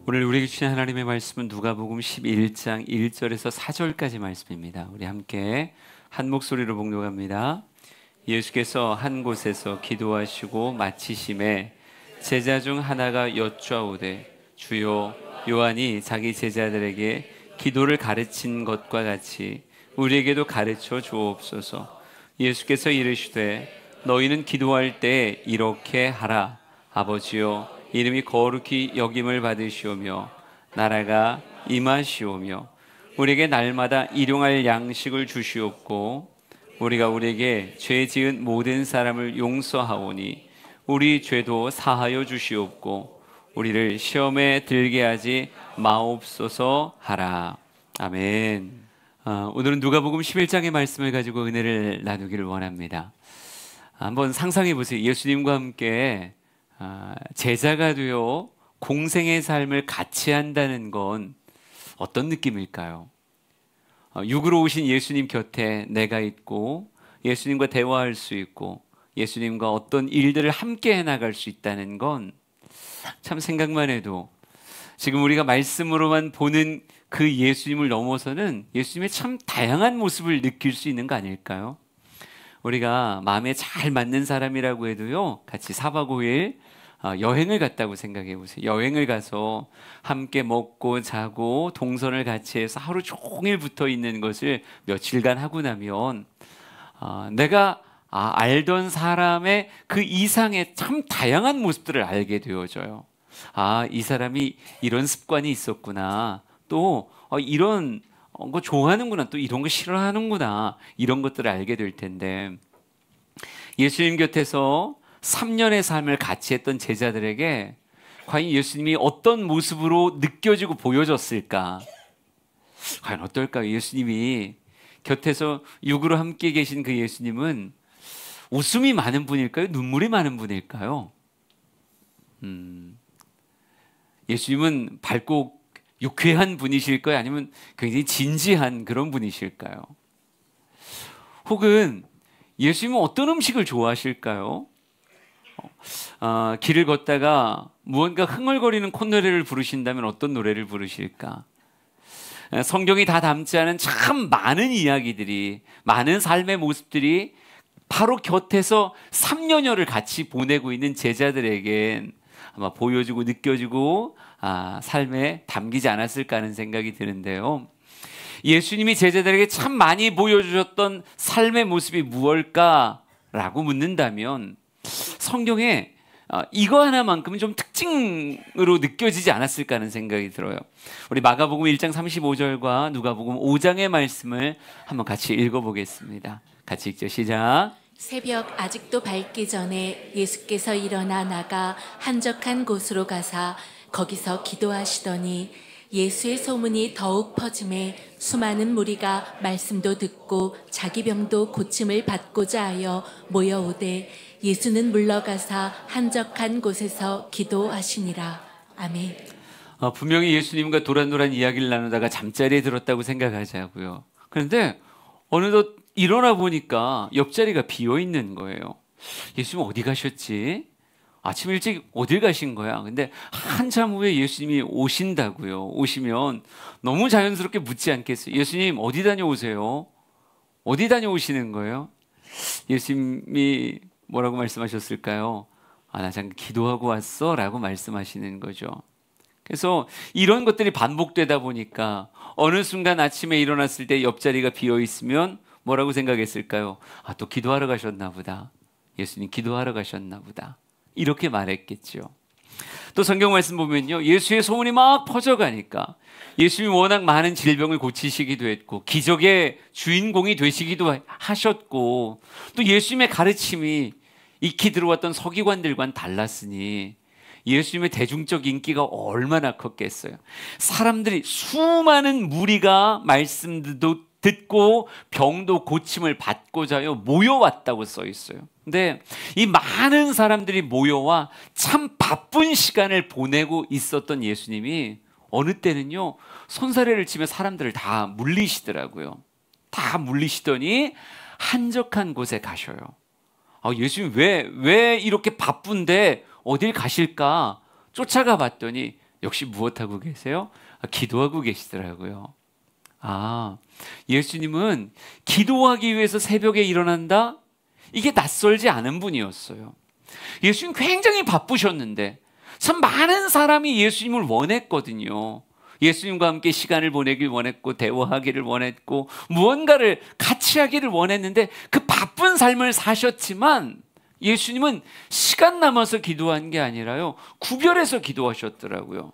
오늘 우리에게 주신 하나님의 말씀은 누가복음 11장 1절에서 4절까지 말씀입니다. 우리 함께 한 목소리로 봉독합니다. 예수께서 한 곳에서 기도하시고 마치심에 제자 중 하나가 여쭈어오되 주여, 요한이 자기 제자들에게 기도를 가르친 것과 같이 우리에게도 가르쳐 주옵소서. 예수께서 이르시되 너희는 기도할 때 이렇게 하라. 아버지여, 이름이 거룩히 여김을 받으시오며 나라가 임하시오며 우리에게 날마다 일용할 양식을 주시옵고 우리가 우리에게 죄 지은 모든 사람을 용서하오니 우리 죄도 사하여 주시옵고 우리를 시험에 들게 하지 마옵소서 하라. 아멘. 오늘은 누가복음 11장의 말씀을 가지고 은혜를 나누기를 원합니다. 한번 상상해 보세요. 예수님과 함께 제자가 되어 공생의 삶을 같이 한다는 건 어떤 느낌일까요? 육으로 오신 예수님 곁에 내가 있고 예수님과 대화할 수 있고 예수님과 어떤 일들을 함께 해나갈 수 있다는 건 참 생각만 해도 지금 우리가 말씀으로만 보는 그 예수님을 넘어서는 예수님의 참 다양한 모습을 느낄 수 있는 거 아닐까요? 우리가 마음에 잘 맞는 사람이라고 해도요, 같이 4박 5일 여행을 갔다고 생각해 보세요. 여행을 가서 함께 먹고 자고 동선을 같이 해서 하루 종일 붙어 있는 것을 며칠간 하고 나면 내가 알던 사람의 그 이상의 참 다양한 모습들을 알게 되어져요. 이 사람이 이런 습관이 있었구나. 또 이런 거 좋아하는구나. 또 이런 거 싫어하는구나. 이런 것들을 알게 될 텐데 예수님 곁에서 3년의 삶을 같이 했던 제자들에게 과연 예수님이 어떤 모습으로 느껴지고 보여졌을까? 과연 어떨까요? 예수님이 곁에서 육으로 함께 계신 그 예수님은 웃음이 많은 분일까요? 눈물이 많은 분일까요? 예수님은 밝고 유쾌한 분이실까요? 아니면 굉장히 진지한 그런 분이실까요? 혹은 예수님은 어떤 음식을 좋아하실까요? 길을 걷다가 무언가 흥얼거리는 콧노래를 부르신다면 어떤 노래를 부르실까? 성경이 다 담지 않은 참 많은 이야기들이, 많은 삶의 모습들이 바로 곁에서 3년여를 같이 보내고 있는 제자들에겐 아마 보여지고 느껴지고 삶에 담기지 않았을까 하는 생각이 드는데요. 예수님이 제자들에게 참 많이 보여주셨던 삶의 모습이 무엇일까라고 묻는다면 성경에 이거 하나만큼은 좀 특징으로 느껴지지 않았을까 하는 생각이 들어요. 우리 마가복음 1장 35절과 누가복음 5장의 말씀을 한번 같이 읽어보겠습니다. 같이 읽죠. 시작. 새벽 아직도 밝기 전에 예수께서 일어나 나가 한적한 곳으로 가사 거기서 기도하시더니 예수의 소문이 더욱 퍼짐에 수많은 무리가 말씀도 듣고 자기 병도 고침을 받고자 하여 모여오되 예수는 물러가사 한적한 곳에서 기도하시니라. 아멘. 분명히 예수님과 도란도란 이야기를 나누다가 잠자리에 들었다고 생각하자고요. 그런데 어느덧 일어나 보니까 옆자리가 비어 있는 거예요. 예수님 어디 가셨지? 아침 일찍 어딜 가신 거야? 근데 한참 후에 예수님이 오신다고요. 오시면 너무 자연스럽게 묻지 않겠어요? 예수님 어디 다녀오세요? 어디 다녀오시는 거예요? 예수님이 뭐라고 말씀하셨을까요? 나 잠깐 기도하고 왔어 라고 말씀하시는 거죠. 그래서 이런 것들이 반복되다 보니까 어느 순간 아침에 일어났을 때 옆자리가 비어 있으면 뭐라고 생각했을까요? 또 기도하러 가셨나 보다. 예수님 기도하러 가셨나 보다. 이렇게 말했겠죠. 또 성경 말씀 보면요, 예수의 소문이 막 퍼져가니까 예수님이 워낙 많은 질병을 고치시기도 했고 기적의 주인공이 되시기도 하셨고 또 예수님의 가르침이 익히 들어왔던 서기관들과는 달랐으니 예수님의 대중적 인기가 얼마나 컸겠어요. 사람들이, 수많은 무리가 말씀도 듣고 병도 고침을 받고자 하여 모여왔다고 써 있어요. 근데 이 많은 사람들이 모여와 참 바쁜 시간을 보내고 있었던 예수님이 어느 때는요, 손사래를 치며 사람들을 다 물리시더라고요. 다 물리시더니 한적한 곳에 가셔요. 예수님 왜 이렇게 바쁜데 어딜 가실까 쫓아가 봤더니 역시 무엇하고 계세요? 기도하고 계시더라고요. 예수님은 기도하기 위해서 새벽에 일어난다? 이게 낯설지 않은 분이었어요. 예수님 굉장히 바쁘셨는데 참 많은 사람이 예수님을 원했거든요. 예수님과 함께 시간을 보내길 원했고 대화하기를 원했고 무언가를 같이 하기를 원했는데 그 바쁜 삶을 사셨지만 예수님은 시간 남아서 기도한 게 아니라요, 구별해서 기도하셨더라고요.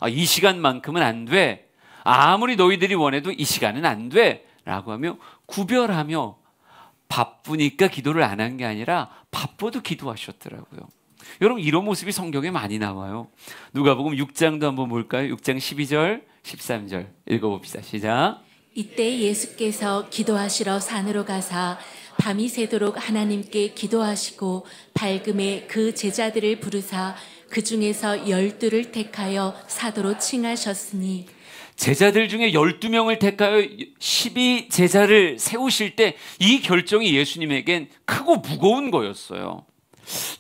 이 시간만큼은 안 돼. 아무리 너희들이 원해도 이 시간은 안 돼. 라고 하며 구별하며 바쁘니까 기도를 안 한 게 아니라 바빠도 기도하셨더라고요. 여러분, 이런 모습이 성경에 많이 나와요. 누가복음 6장도 한번 볼까요? 6장 12절, 13절 읽어봅시다. 시작. 이때 예수께서 기도하시러 산으로 가사 밤이 새도록 하나님께 기도하시고 밝음에 그 제자들을 부르사 그 중에서 12를 택하여 사도로 칭하셨으니, 제자들 중에 12명을 택하여 12제자를 세우실 때 이 결정이 예수님에겐 크고 무거운 거였어요.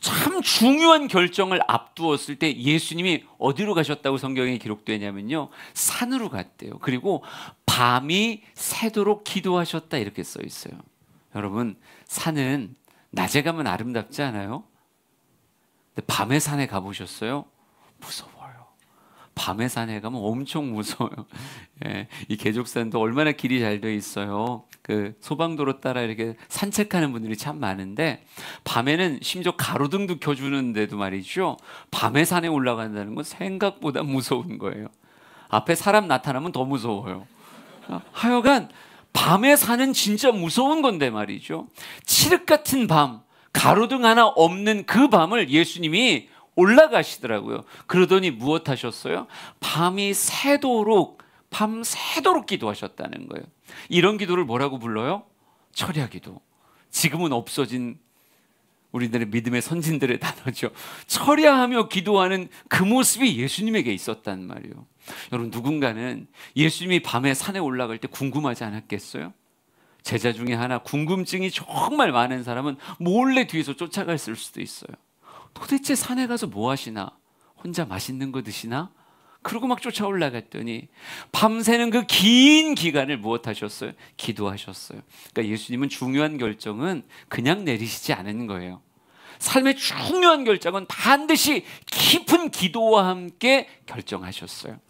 참 중요한 결정을 앞두었을 때 예수님이 어디로 가셨다고 성경에 기록되냐면요, 산으로 갔대요. 그리고 밤이 새도록 기도하셨다 이렇게 써 있어요. 여러분, 산은 낮에 가면 아름답지 않아요? 근데 밤에 산에 가보셨어요? 무서워요. 밤에 산에 가면 엄청 무서워요. 예, 이 계족산도 얼마나 길이 잘 돼 있어요. 그 소방도로 따라 이렇게 산책하는 분들이 참 많은데 밤에는 심지어 가로등도 켜주는데도 말이죠, 밤에 산에 올라간다는 건 생각보다 무서운 거예요. 앞에 사람 나타나면 더 무서워요. 하여간 밤에 산은 진짜 무서운 건데 말이죠, 칠흑 같은 밤, 가로등 하나 없는 그 밤을 예수님이 올라가시더라고요. 그러더니 무엇 하셨어요? 밤이 새도록, 밤새도록 기도하셨다는 거예요. 이런 기도를 뭐라고 불러요? 철야 기도. 지금은 없어진 우리들의 믿음의 선진들의 단어죠. 철야하며 기도하는 그 모습이 예수님에게 있었단 말이에요. 여러분, 누군가는 예수님이 밤에 산에 올라갈 때 궁금하지 않았겠어요? 제자 중에 하나 궁금증이 정말 많은 사람은 몰래 뒤에서 쫓아갔을 수도 있어요. 도대체 산에 가서 뭐 하시나? 혼자 맛있는 거 드시나? 그러고 막 쫓아 올라갔더니 밤새는 그 긴 기간을 무엇 하셨어요? 기도하셨어요. 그러니까 예수님은 중요한 결정은 그냥 내리시지 않은 거예요. 삶의 중요한 결정은 반드시 깊은 기도와 함께 결정하셨어요.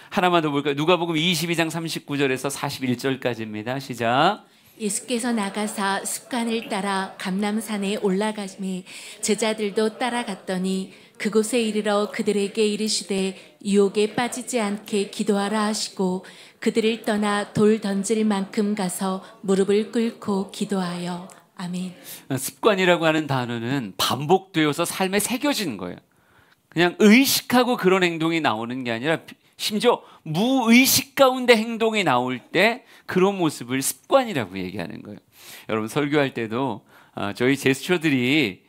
하나만 더 볼까요? 누가복음 22장 39절에서 41절까지입니다. 시작. 예수께서 나가사 습관을 따라 감람산에 올라가심에 제자들도 따라갔더니 그곳에 이르러 그들에게 이르시되 유혹에 빠지지 않게 기도하라 하시고 그들을 떠나 돌 던질 만큼 가서 무릎을 꿇고 기도하여. 아멘. 습관이라고 하는 단어는 반복되어서 삶에 새겨지는 거예요. 그냥 의식하고 그런 행동이 나오는 게 아니라 심지어 무의식 가운데 행동이 나올 때 그런 모습을 습관이라고 얘기하는 거예요. 여러분, 설교할 때도 저희 제스처들이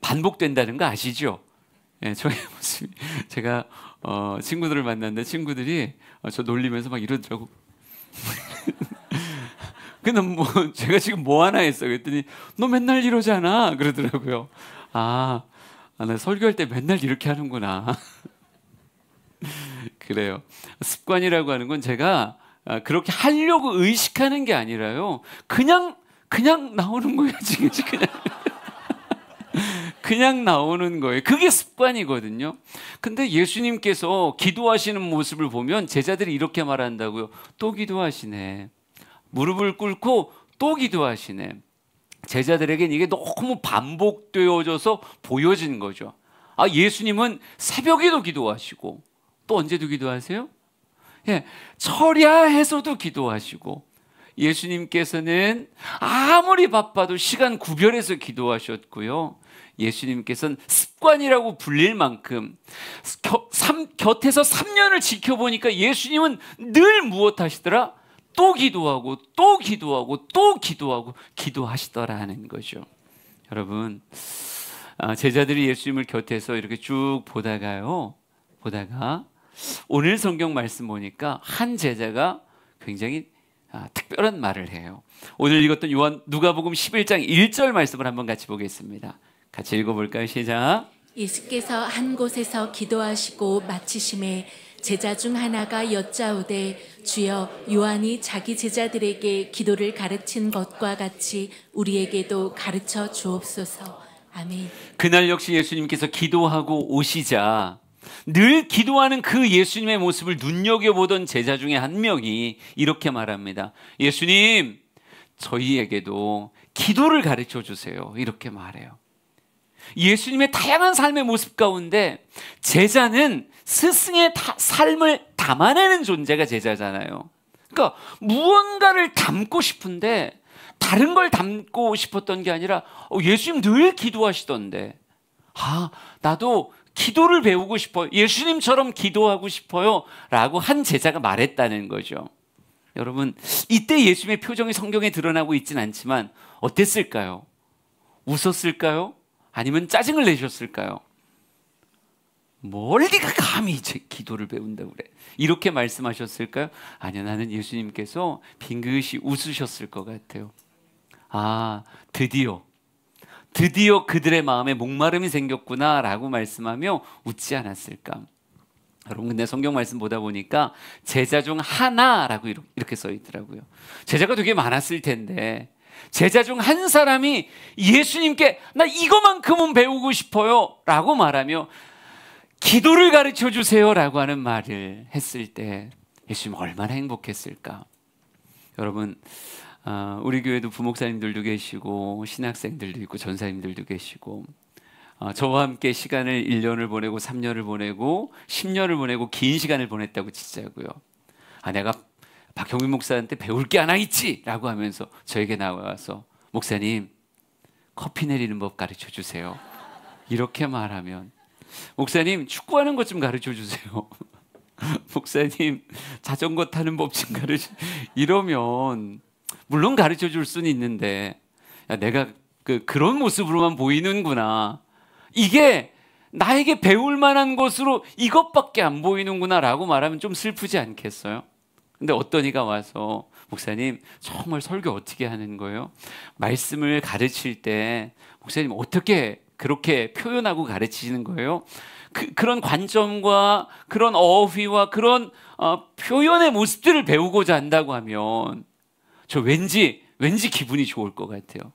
반복된다는 거 아시죠? 저희 모습이, 제가 친구들을 만났는데 친구들이 저 놀리면서 막 이러더라고. 근데 제가 지금 뭐 하나 했어 그랬더니 너 맨날 이러잖아 그러더라고요. 나 설교할 때 맨날 이렇게 하는구나. 그래요. 습관이라고 하는 건 제가 그렇게 하려고 의식하는 게 아니라요, 그냥 나오는 거예요. 지금 그냥 나오는 거예요. 그게 습관이거든요. 근데 예수님께서 기도하시는 모습을 보면 제자들이 이렇게 말한다고요. 또 기도하시네. 무릎을 꿇고 또 기도하시네. 제자들에겐 이게 너무 반복되어져서 보여진 거죠. 예수님은 새벽에도 기도하시고 또 언제도 기도하세요? 철야해서도 기도하시고, 예수님께서는 아무리 바빠도 시간 구별해서 기도하셨고요. 예수님께서는 습관이라고 불릴 만큼 곁에서 3년을 지켜보니까 예수님은 늘 무엇 하시더라? 또 기도하고 또 기도하고 또 기도하고 기도하시더라는 거죠. 여러분, 제자들이 예수님을 곁에서 이렇게 쭉 보다가 오늘 성경 말씀 보니까 한 제자가 굉장히 특별한 말을 해요. 오늘 읽었던 누가복음 11장 1절 말씀을 한번 같이 보겠습니다. 같이 읽어볼까요? 시작. 예수께서 한 곳에서 기도하시고 마치심에 제자 중 하나가 여짜오되 주여 요한이 자기 제자들에게 기도를 가르친 것과 같이 우리에게도 가르쳐 주옵소서. 아멘. 그날 역시 예수님께서 기도하고 오시자 늘 기도하는 그 예수님의 모습을 눈여겨보던 제자 중에 한 명이 이렇게 말합니다. 예수님, 저희에게도 기도를 가르쳐 주세요. 이렇게 말해요. 예수님의 다양한 삶의 모습 가운데 제자는 스승의 삶을 담아내는 존재가 제자잖아요. 그러니까 무언가를 담고 싶은데 다른 걸 담고 싶었던 게 아니라 예수님 늘 기도하시던데 나도 기도를 배우고 싶어요. 예수님처럼 기도하고 싶어요. 라고 한 제자가 말했다는 거죠. 여러분, 이때 예수님의 표정이 성경에 드러나고 있진 않지만 어땠을까요? 웃었을까요? 아니면 짜증을 내셨을까요? 뭘 네가 감히 이제 기도를 배운다고 그래? 이렇게 말씀하셨을까요? 아니요, 나는 예수님께서 빙긋이 웃으셨을 것 같아요. 드디어 그들의 마음에 목마름이 생겼구나 라고 말씀하며 웃지 않았을까? 여러분, 근데 성경 말씀 보다 보니까 제자 중 하나라고 이렇게 써 있더라고요. 제자가 되게 많았을 텐데 제자 중 한 사람이 예수님께 나 이거만큼은 배우고 싶어요 라고 말하며 기도를 가르쳐 주세요 라고 하는 말을 했을 때 예수님 얼마나 행복했을까? 여러분, 우리 교회도 부목사님들도 계시고 신학생들도 있고 전사님들도 계시고 저와 함께 시간을 1년을 보내고 3년을 보내고 10년을 보내고 긴 시간을 보냈다고 치자고요. 내가 박형민 목사한테 배울 게 하나 있지 라고 하면서 저에게 나와서 목사님 커피 내리는 법 가르쳐 주세요. 이렇게 말하면 목사님 축구하는 것 좀 가르쳐 주세요. 목사님 자전거 타는 법 좀 가르쳐 이러면 물론 가르쳐 줄 수는 있는데 내가 그런 모습으로만 보이는구나. 이게 나에게 배울 만한 것으로 이것밖에 안 보이는구나 라고 말하면 좀 슬프지 않겠어요? 근데 어떤 이가 와서 목사님 정말 설교 어떻게 하는 거예요? 말씀을 가르칠 때 목사님 어떻게 그렇게 표현하고 가르치시는 거예요? 그런 관점과 그런 어휘와 그런 표현의 모습들을 배우고자 한다고 하면 저 왠지 기분이 좋을 것 같아요.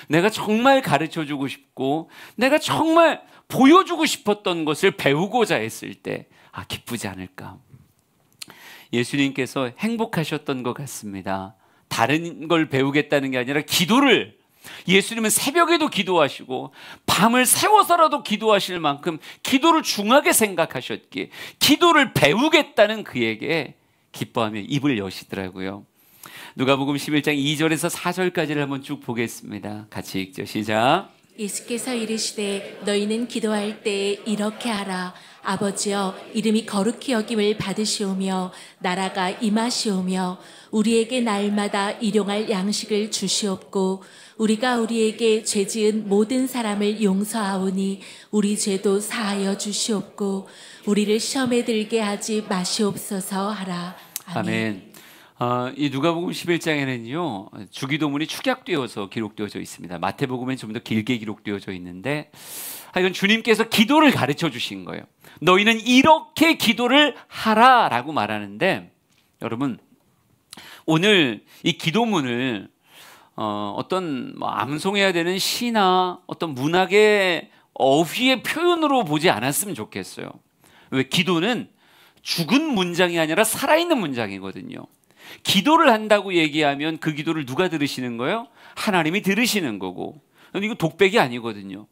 내가 정말 가르쳐주고 싶고 내가 정말 보여주고 싶었던 것을 배우고자 했을 때 기쁘지 않을까? 예수님께서 행복하셨던 것 같습니다. 다른 걸 배우겠다는 게 아니라 기도를, 예수님은 새벽에도 기도하시고 밤을 새워서라도 기도하실 만큼 기도를 중하게 생각하셨기에 기도를 배우겠다는 그에게 기뻐하며 입을 여시더라고요. 누가복음 11장 2절에서 4절까지를 한번 쭉 보겠습니다. 같이 읽죠. 시작. 예수께서 이르시되 너희는 기도할 때 이렇게 하라. 아버지여, 이름이 거룩히 여김을 받으시오며 나라가 임하시오며 우리에게 날마다 일용할 양식을 주시옵고 우리가 우리에게 죄지은 모든 사람을 용서하오니 우리 죄도 사하여 주시옵고 우리를 시험에 들게 하지 마시옵소서 하라. 아멘. 이 누가복음 11장에는요 주기도문이 축약되어서 기록되어져 있습니다. 마태복음엔 좀 더 길게 기록되어져 있는데 하여간 주님께서 기도를 가르쳐 주신 거예요. 너희는 이렇게 기도를 하라라고 말하는데 여러분, 오늘 이 기도문을 어떤 암송해야 되는 시나 어떤 문학의 어휘의 표현으로 보지 않았으면 좋겠어요. 왜? 기도는 죽은 문장이 아니라 살아있는 문장이거든요. 기도를 한다고 얘기하면 그 기도를 누가 들으시는 거예요? 하나님이 들으시는 거고. 이거 독백이 아니거든요.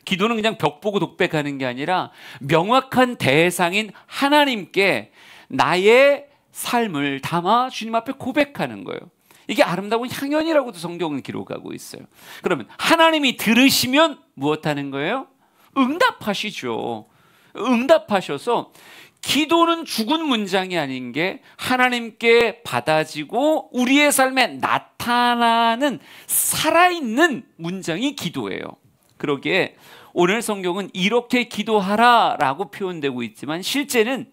기도는 그냥 벽 보고 독백하는 게 아니라 명확한 대상인 하나님께 나의 삶을 담아 주님 앞에 고백하는 거예요. 이게 아름다운 향연이라고도 성경은 기록하고 있어요. 그러면 하나님이 들으시면 무엇하는 거예요? 응답하시죠. 응답하셔서 기도는 죽은 문장이 아닌 게 하나님께 받아지고 우리의 삶에 나타나는 살아있는 문장이 기도예요. 그러기에 오늘 성경은 이렇게 기도하라라고 표현되고 있지만 실제는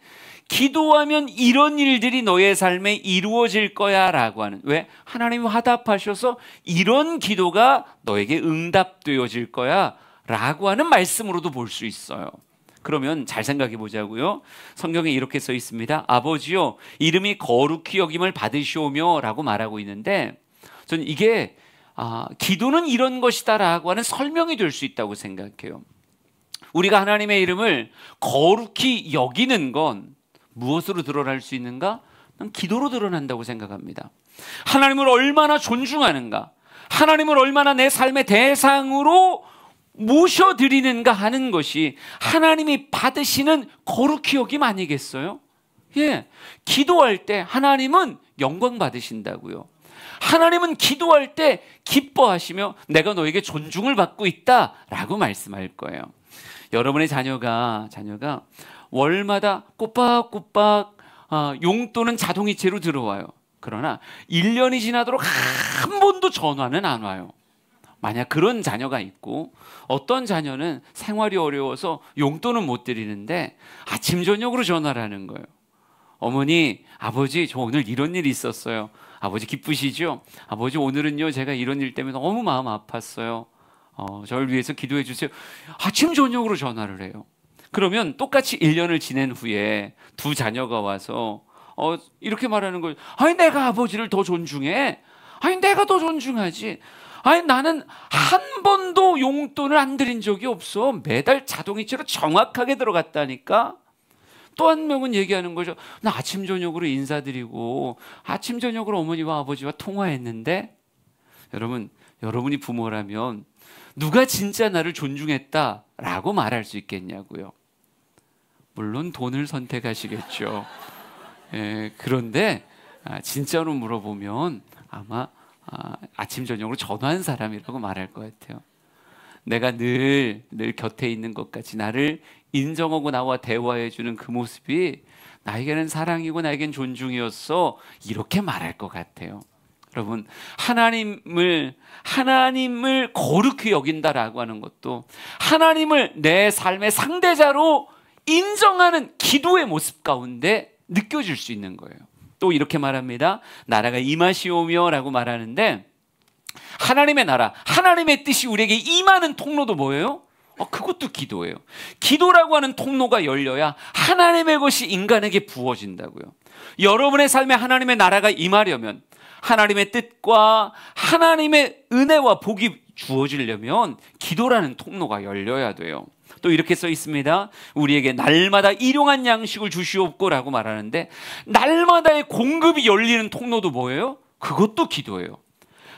기도하면 이런 일들이 너의 삶에 이루어질 거야 라고 하는, 왜? 하나님이 화답하셔서 이런 기도가 너에게 응답되어질 거야 라고 하는 말씀으로도 볼 수 있어요. 그러면 잘 생각해 보자고요. 성경에 이렇게 써 있습니다. 아버지요, 이름이 거룩히 여김을 받으시오며 라고 말하고 있는데, 저는 이게 기도는 이런 것이다 라고 하는 설명이 될 수 있다고 생각해요. 우리가 하나님의 이름을 거룩히 여기는 건 무엇으로 드러날 수 있는가? 난 기도로 드러난다고 생각합니다. 하나님을 얼마나 존중하는가, 하나님을 얼마나 내 삶의 대상으로 모셔드리는가 하는 것이 하나님이 받으시는 거룩히 여김 아니겠어요? 예, 기도할 때 하나님은 영광 받으신다고요. 하나님은 기도할 때 기뻐하시며 내가 너에게 존중을 받고 있다라고 말씀할 거예요. 여러분의 자녀가 월마다 꼬박꼬박 용돈은 자동이체로 들어와요. 그러나 1년이 지나도록 한 번도 전화는 안 와요. 만약 그런 자녀가 있고, 어떤 자녀는 생활이 어려워서 용돈은 못 드리는데 아침 저녁으로 전화를 하는 거예요. 어머니, 아버지, 저 오늘 이런 일이 있었어요. 아버지 기쁘시죠? 아버지, 오늘은요 제가 이런 일 때문에 너무 마음 아팠어요. 저를 위해서 기도해 주세요. 아침 저녁으로 전화를 해요. 그러면 똑같이 1년을 지낸 후에 두 자녀가 와서 이렇게 말하는 거예요. 아니, 내가 아버지를 더 존중해. 아니, 내가 더 존중하지. 아니, 나는 한 번도 용돈을 안 드린 적이 없어. 매달 자동이체로 정확하게 들어갔다니까. 또 한 명은 얘기하는 거죠. 나 아침 저녁으로 인사드리고 아침 저녁으로 어머니와 아버지와 통화했는데. 여러분, 여러분이 부모라면 누가 진짜 나를 존중했다라고 말할 수 있겠냐고요. 물론 돈을 선택하시겠죠. 그런데 진짜로 물어보면 아마 아침 저녁으로 전화한 사람이라고 말할 것 같아요. 내가 늘 곁에 있는 것 같이 나를 인정하고 나와 대화해 주는 그 모습이 나에게는 사랑이고 나에겐 존중이었어, 이렇게 말할 것 같아요. 여러분, 하나님을 거룩히 여긴다라고 하는 것도 하나님을 내 삶의 상대자로 인정하는 기도의 모습 가운데 느껴질 수 있는 거예요. 또 이렇게 말합니다. 나라가 임하시오며 라고 말하는데, 하나님의 나라, 하나님의 뜻이 우리에게 임하는 통로도 뭐예요? 그것도 기도예요. 기도라고 하는 통로가 열려야 하나님의 것이 인간에게 부어진다고요. 여러분의 삶에 하나님의 나라가 임하려면, 하나님의 뜻과 하나님의 은혜와 복이 주어지려면 기도라는 통로가 열려야 돼요. 또 이렇게 써 있습니다. 우리에게 날마다 일용할 양식을 주시옵고 라고 말하는데, 날마다의 공급이 열리는 통로도 뭐예요? 그것도 기도예요.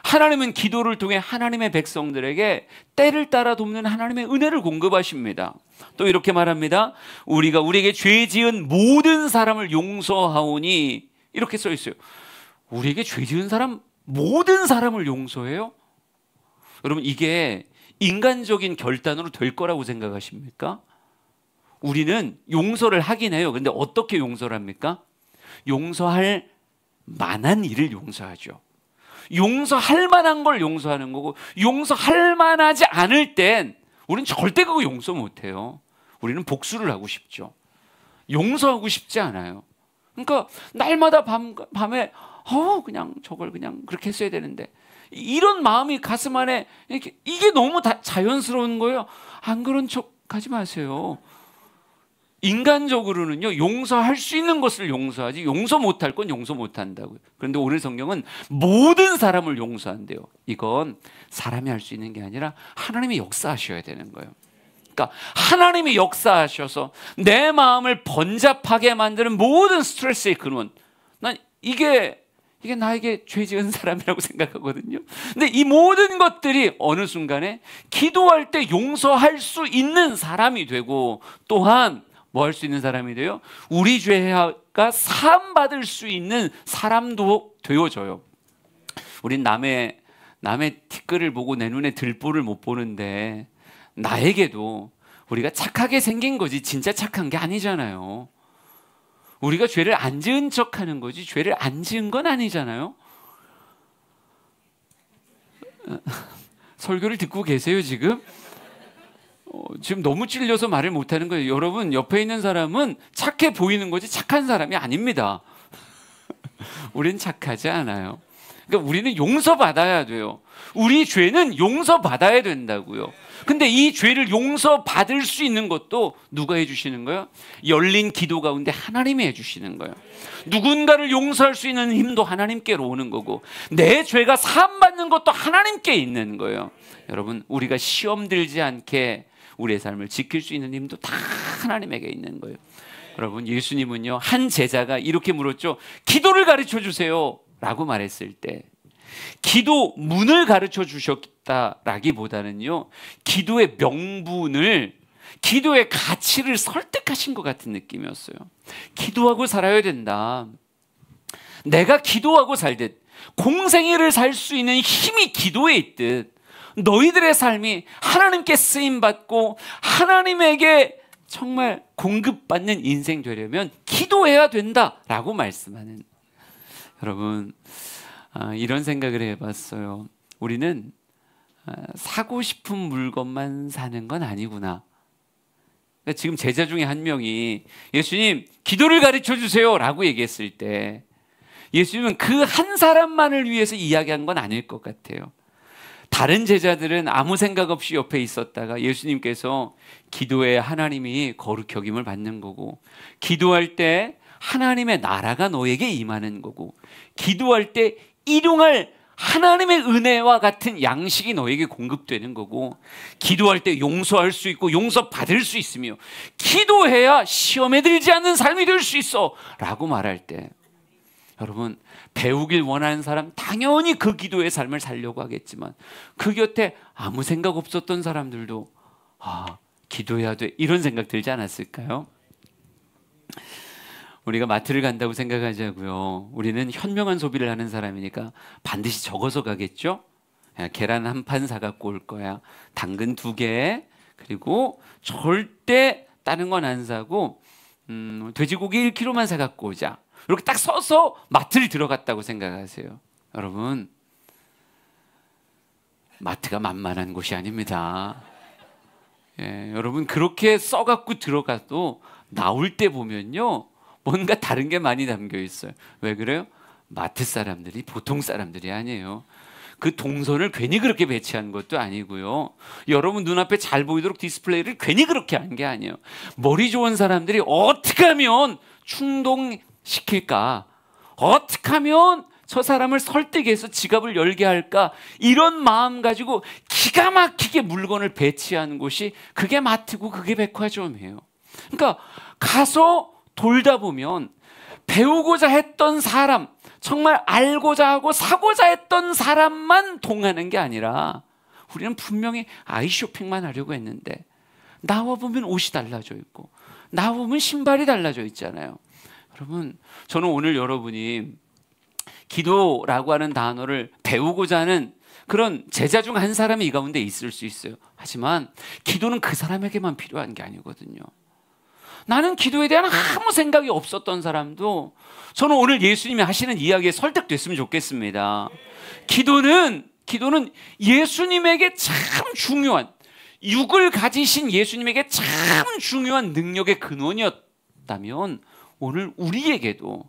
하나님은 기도를 통해 하나님의 백성들에게 때를 따라 돕는 하나님의 은혜를 공급하십니다. 또 이렇게 말합니다. 우리가 우리에게 죄 지은 모든 사람을 용서하오니, 이렇게 써 있어요. 우리에게 죄 지은 사람, 모든 사람을 용서해요? 여러분, 이게 인간적인 결단으로 될 거라고 생각하십니까? 우리는 용서를 하긴 해요. 근데 어떻게 용서를 합니까? 용서할 만한 일을 용서하죠. 용서할 만한 걸 용서하는 거고, 용서할 만하지 않을 땐 우리는 절대 그거 용서 못해요. 우리는 복수를 하고 싶죠. 용서하고 싶지 않아요. 그러니까 날마다 밤에 그냥 저걸 그냥 그렇게 했어야 되는데, 이런 마음이 가슴 안에 이게 너무 자연스러운 거예요. 안 그런 척 하지 마세요. 인간적으로는요, 용서할 수 있는 것을 용서하지 용서 못할 건 용서 못한다고요. 그런데 오늘 성경은 모든 사람을 용서한대요. 이건 사람이 할 수 있는 게 아니라 하나님이 역사하셔야 되는 거예요. 그러니까 하나님이 역사하셔서 내 마음을 번잡하게 만드는 모든 스트레스의 근원, 난 이게 나에게 죄 지은 사람이라고 생각하거든요. 근데 이 모든 것들이 어느 순간에 기도할 때 용서할 수 있는 사람이 되고, 또한 뭐 할 수 있는 사람이 돼요? 우리 죄가 사함받을 수 있는 사람도 되어져요. 우린 남의 티끌을 보고 내 눈에 들보를 못 보는데, 나에게도 우리가 착하게 생긴 거지 진짜 착한 게 아니잖아요. 우리가 죄를 안 지은 척하는 거지 죄를 안 지은 건 아니잖아요. 설교를 듣고 계세요 지금? 지금 너무 찔려서 말을 못하는 거예요. 여러분, 옆에 있는 사람은 착해 보이는 거지 착한 사람이 아닙니다. 우린 착하지 않아요. 그러니까 우리는 용서받아야 돼요. 우리 죄는 용서받아야 된다고요. 근데 이 죄를 용서받을 수 있는 것도 누가 해주시는 거예요? 열린 기도 가운데 하나님이 해주시는 거예요. 누군가를 용서할 수 있는 힘도 하나님께로 오는 거고, 내 죄가 사함받는 것도 하나님께 있는 거예요. 여러분, 우리가 시험 들지 않게 우리의 삶을 지킬 수 있는 힘도 다 하나님에게 있는 거예요. 여러분, 예수님은요, 한 제자가 이렇게 물었죠. 기도를 가르쳐 주세요 라고 말했을 때, 기도 문을 가르쳐 주셨다라기보다는요, 기도의 명분을, 기도의 가치를 설득하신 것 같은 느낌이었어요. 기도하고 살아야 된다. 내가 기도하고 살듯, 공생애를 살 수 있는 힘이 기도에 있듯, 너희들의 삶이 하나님께 쓰임받고 하나님에게 정말 공급받는 인생 되려면 기도해야 된다라고 말씀하는, 여러분, 이런 생각을 해봤어요. 우리는 사고 싶은 물건만 사는 건 아니구나. 그러니까 지금 제자 중에 한 명이 예수님 기도를 가르쳐 주세요 라고 얘기했을 때, 예수님은 그 한 사람만을 위해서 이야기한 건 아닐 것 같아요. 다른 제자들은 아무 생각 없이 옆에 있었다가 예수님께서 기도에 하나님이 거룩히 여김을 받는 거고, 기도할 때 하나님의 나라가 너에게 임하는 거고, 기도할 때 일용할 하나님의 은혜와 같은 양식이 너에게 공급되는 거고, 기도할 때 용서할 수 있고 용서받을 수 있으며, 기도해야 시험에 들지 않는 삶이 될 수 있어 라고 말할 때, 여러분, 배우길 원하는 사람 당연히 그 기도의 삶을 살려고 하겠지만, 그 곁에 아무 생각 없었던 사람들도 기도해야 돼 이런 생각 들지 않았을까요? 우리가 마트를 간다고 생각하자고요. 우리는 현명한 소비를 하는 사람이니까 반드시 적어서 가겠죠? 계란 한 판 사갖고 올 거야, 당근 2개, 그리고 절대 다른 건 안 사고 돼지고기 1kg만 사갖고 오자, 이렇게 딱 써서 마트를 들어갔다고 생각하세요. 여러분, 마트가 만만한 곳이 아닙니다. 여러분, 그렇게 써갖고 들어가도 나올 때 보면요, 뭔가 다른 게 많이 담겨 있어요. 왜 그래요? 마트 사람들이 보통 사람들이 아니에요. 그 동선을 괜히 그렇게 배치한 것도 아니고요. 여러분 눈앞에 잘 보이도록 디스플레이를 괜히 그렇게 한 게 아니에요. 머리 좋은 사람들이 어떻게 하면 충동시킬까? 어떻게 하면 저 사람을 설득해서 지갑을 열게 할까? 이런 마음 가지고 기가 막히게 물건을 배치한 곳이 그게 마트고 그게 백화점이에요. 그러니까 가서 돌다 보면 배우고자 했던 사람, 정말 알고자 하고 사고자 했던 사람만 동하는 게 아니라, 우리는 분명히 아이 쇼핑만 하려고 했는데 나와 보면 옷이 달라져 있고 나와 보면 신발이 달라져 있잖아요. 여러분, 저는 오늘 여러분이 기도라고 하는 단어를 배우고자 하는 그런 제자 중 한 사람이 이 가운데 있을 수 있어요. 하지만 기도는 그 사람에게만 필요한 게 아니거든요. 나는 기도에 대한 아무 생각이 없었던 사람도 저는 오늘 예수님이 하시는 이야기에 설득됐으면 좋겠습니다. 기도는 예수님에게 참 중요한, 육을 가지신 예수님에게 참 중요한 능력의 근원이었다면, 오늘 우리에게도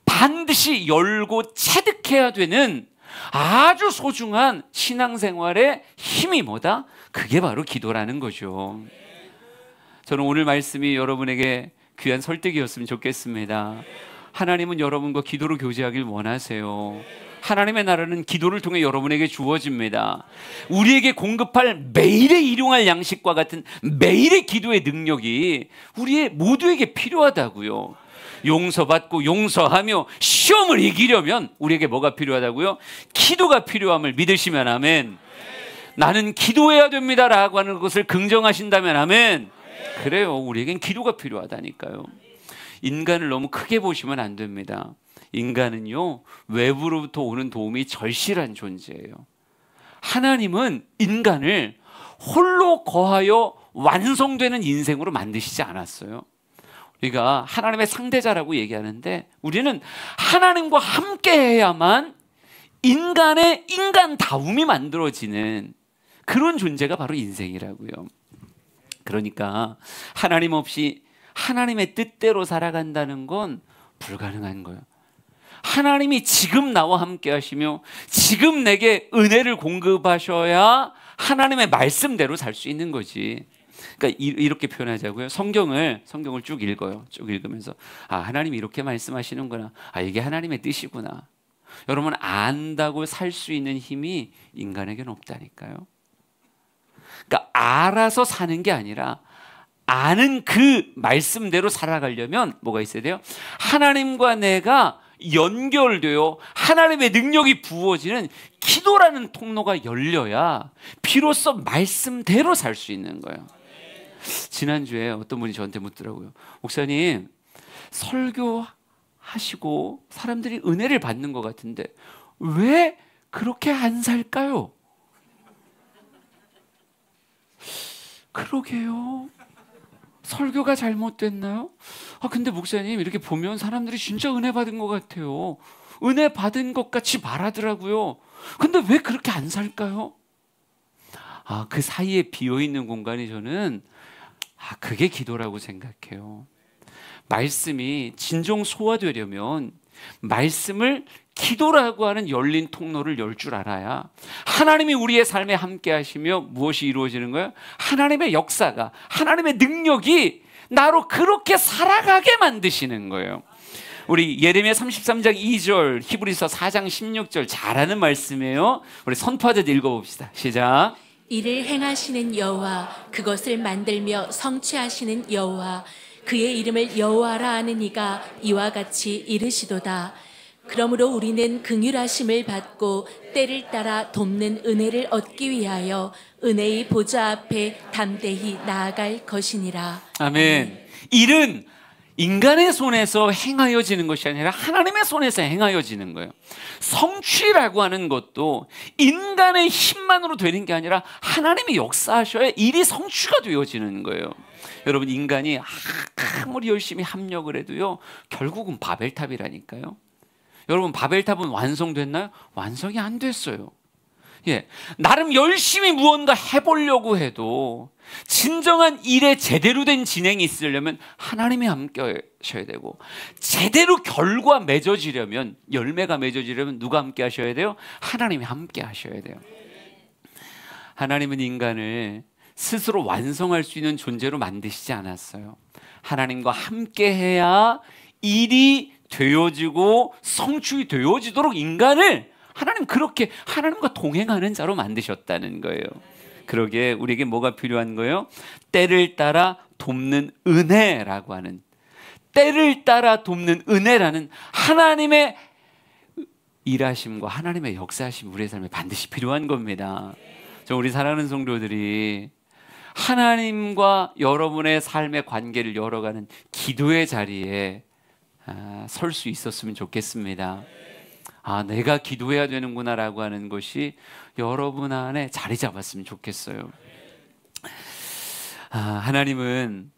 반드시 열고 체득해야 되는 아주 소중한 신앙생활의 힘이 뭐다? 그게 바로 기도라는 거죠. 저는 오늘 말씀이 여러분에게 귀한 설득이었으면 좋겠습니다. 하나님은 여러분과 기도로 교제하길 원하세요. 하나님의 나라는 기도를 통해 여러분에게 주어집니다. 우리에게 공급할 매일의 일용할 양식과 같은 매일의 기도의 능력이 우리의 모두에게 필요하다고요. 용서받고 용서하며 시험을 이기려면 우리에게 뭐가 필요하다고요? 기도가 필요함을 믿으시면 아멘. 나는 기도해야 됩니다라고 하는 것을 긍정하신다면 아멘. 그래요, 우리에겐 기도가 필요하다니까요. 인간을 너무 크게 보시면 안 됩니다. 인간은요, 외부로부터 오는 도움이 절실한 존재예요. 하나님은 인간을 홀로 거하여 완성되는 인생으로 만드시지 않았어요. 우리가 하나님의 상대자라고 얘기하는데, 우리는 하나님과 함께 해야만 인간의 인간다움이 만들어지는 그런 존재가 바로 인생이라고요. 그러니까 하나님 없이 하나님의 뜻대로 살아간다는 건 불가능한 거예요. 하나님이 지금 나와 함께 하시며 지금 내게 은혜를 공급하셔야 하나님의 말씀대로 살 수 있는 거지. 그러니까 이렇게 표현하자고요. 성경을 쭉 읽어요. 쭉 읽으면서 하나님이 이렇게 말씀하시는구나. 이게 하나님의 뜻이구나. 여러분, 안다고 살 수 있는 힘이 인간에게는 없다니까요. 그러니까 알아서 사는 게 아니라 아는 그 말씀대로 살아가려면 뭐가 있어야 돼요? 하나님과 내가 연결되어 하나님의 능력이 부어지는 기도라는 통로가 열려야 비로소 말씀대로 살 수 있는 거예요. 지난주에 어떤 분이 저한테 묻더라고요. 목사님, 설교하시고 사람들이 은혜를 받는 것 같은데 왜 그렇게 안 살까요? 그러게요. 설교가 잘못됐나요? 근데 목사님, 이렇게 보면 사람들이 진짜 은혜 받은 것 같아요. 은혜 받은 것 같이 말하더라고요. 근데 왜 그렇게 안 살까요? 그 사이에 비어있는 공간이 저는 그게 기도라고 생각해요. 말씀이 진정 소화되려면 말씀을 기도라고 하는 열린 통로를 열 줄 알아야 하나님이 우리의 삶에 함께 하시며 무엇이 이루어지는 거예요? 하나님의 역사가, 하나님의 능력이 나로 그렇게 살아가게 만드시는 거예요. 우리 예레미야 33장 2절, 히브리서 4장 16절 잘 아는 말씀이에요. 우리 선포하듯 읽어봅시다. 시작. 이를 행하시는 여호와, 그것을 만들며 성취하시는 여호와, 그의 이름을 여호와라 하는 이가 이와 같이 이르시도다. 그러므로 우리는 긍휼하심을 받고 때를 따라 돕는 은혜를 얻기 위하여 은혜의 보좌 앞에 담대히 나아갈 것이니라. 아멘. 일은 인간의 손에서 행하여지는 것이 아니라 하나님의 손에서 행하여지는 거예요. 성취라고 하는 것도 인간의 힘만으로 되는 게 아니라 하나님이 역사하셔야 일이 성취가 되어지는 거예요. 여러분, 인간이 아무리 열심히 합력을 해도요, 결국은 바벨탑이라니까요. 여러분, 바벨탑은 완성됐나요? 완성이 안 됐어요. 나름 열심히 무언가 해보려고 해도 진정한 일에 제대로 된 진행이 있으려면 하나님이 함께 하셔야 되고, 제대로 결과 맺어지려면, 열매가 맺어지려면 누가 함께 하셔야 돼요? 하나님이 함께 하셔야 돼요. 하나님은 인간을 스스로 완성할 수 있는 존재로 만드시지 않았어요. 하나님과 함께 해야 일이 되어지고 성취 되어지도록 인간을 하나님 그렇게 하나님과 동행하는 자로 만드셨다는 거예요. 그러기에 우리에게 뭐가 필요한 거예요? 때를 따라 돕는 은혜라고 하는, 때를 따라 돕는 은혜라는 하나님의 일하심과 하나님의 역사하심 우리의 삶에 반드시 필요한 겁니다. 우리 사랑하는 성도들이 하나님과 여러분의 삶의 관계를 열어가는 기도의 자리에 설 수 있었으면 좋겠습니다. 내가 기도해야 되는구나 라고 하는 것이 여러분 안에 자리 잡았으면 좋겠어요. 하나님은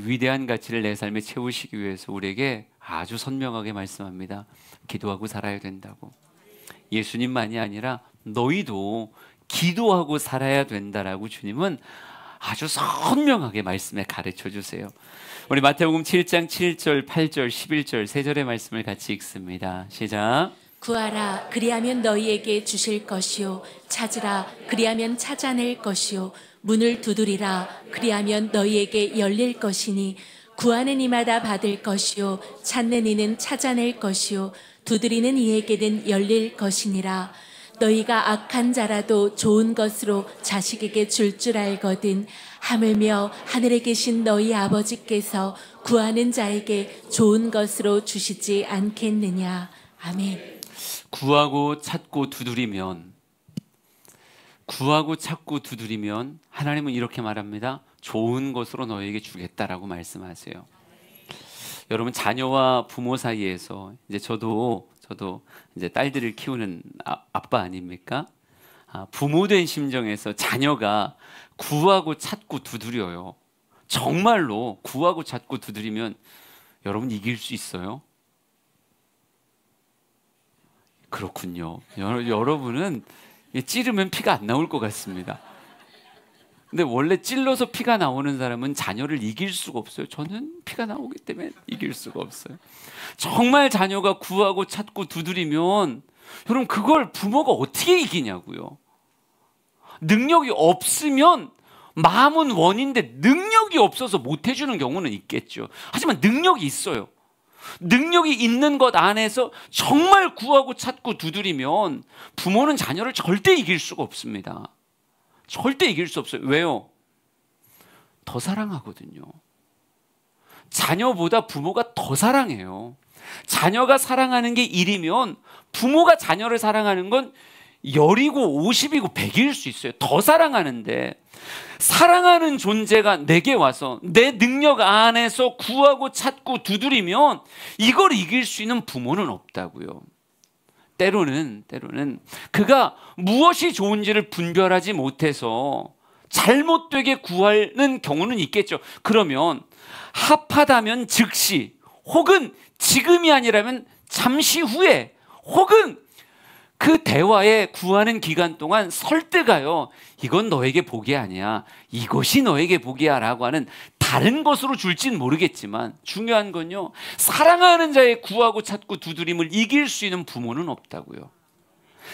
위대한 가치를 내 삶에 채우시기 위해서 우리에게 아주 선명하게 말씀합니다. 기도하고 살아야 된다고. 예수님만이 아니라 너희도 기도하고 살아야 된다라고 주님은 아주 선명하게 말씀에 가르쳐 주세요. 우리 마태복음 7장 7절, 8절, 11절 세 절의 말씀을 같이 읽습니다. 시작. 구하라, 그리하면 너희에게 주실 것이요, 찾으라, 그리하면 찾아낼 것이요, 문을 두드리라, 그리하면 너희에게 열릴 것이니, 구하는 이마다 받을 것이요, 찾는 이는 찾아낼 것이요, 두드리는 이에게는 열릴 것이니라. 너희가 악한 자라도 좋은 것으로 자식에게 줄 줄 알거든 하물며 하늘에 계신 너희 아버지께서 구하는 자에게 좋은 것으로 주시지 않겠느냐. 아멘. 구하고 찾고 두드리면 하나님은 이렇게 말합니다. 좋은 것으로 너에게 주겠다라고 말씀하세요. 여러분, 자녀와 부모 사이에서 이제 저도 이제 딸들을 키우는 아빠 아닙니까? 부모된 심정에서 자녀가 구하고 찾고 두드려요. 정말로 구하고 찾고 두드리면 여러분 이길 수 있어요? 그렇군요. 여러분은 찌르면 피가 안 나올 것 같습니다. 근데 원래 찔러서 피가 나오는 사람은 자녀를 이길 수가 없어요. 저는 피가 나오기 때문에 이길 수가 없어요. 정말 자녀가 구하고 찾고 두드리면 여러분 그걸 부모가 어떻게 이기냐고요. 능력이 없으면 마음은 원인데 능력이 없어서 못 해주는 경우는 있겠죠. 하지만 능력이 있어요. 능력이 있는 것 안에서 정말 구하고 찾고 두드리면 부모는 자녀를 절대 이길 수가 없습니다. 절대 이길 수 없어요. 왜요? 더 사랑하거든요. 자녀보다 부모가 더 사랑해요. 자녀가 사랑하는 게 1이면 부모가 자녀를 사랑하는 건 10이고 50이고 100일 수 있어요. 더 사랑하는데 사랑하는 존재가 내게 와서 내 능력 안에서 구하고 찾고 두드리면 이걸 이길 수 있는 부모는 없다고요. 때로는 그가 무엇이 좋은지를 분별하지 못해서 잘못되게 구하는 경우는 있겠죠. 그러면 합하다면 즉시, 혹은 지금이 아니라면 잠시 후에, 혹은 그 대화에 구하는 기간 동안 설득하여 이건 너에게 복이 아니야, 이것이 너에게 복이야 라고 하는 다른 것으로 줄진 모르겠지만 중요한 건요, 사랑하는 자의 구하고 찾고 두드림을 이길 수 있는 부모는 없다고요.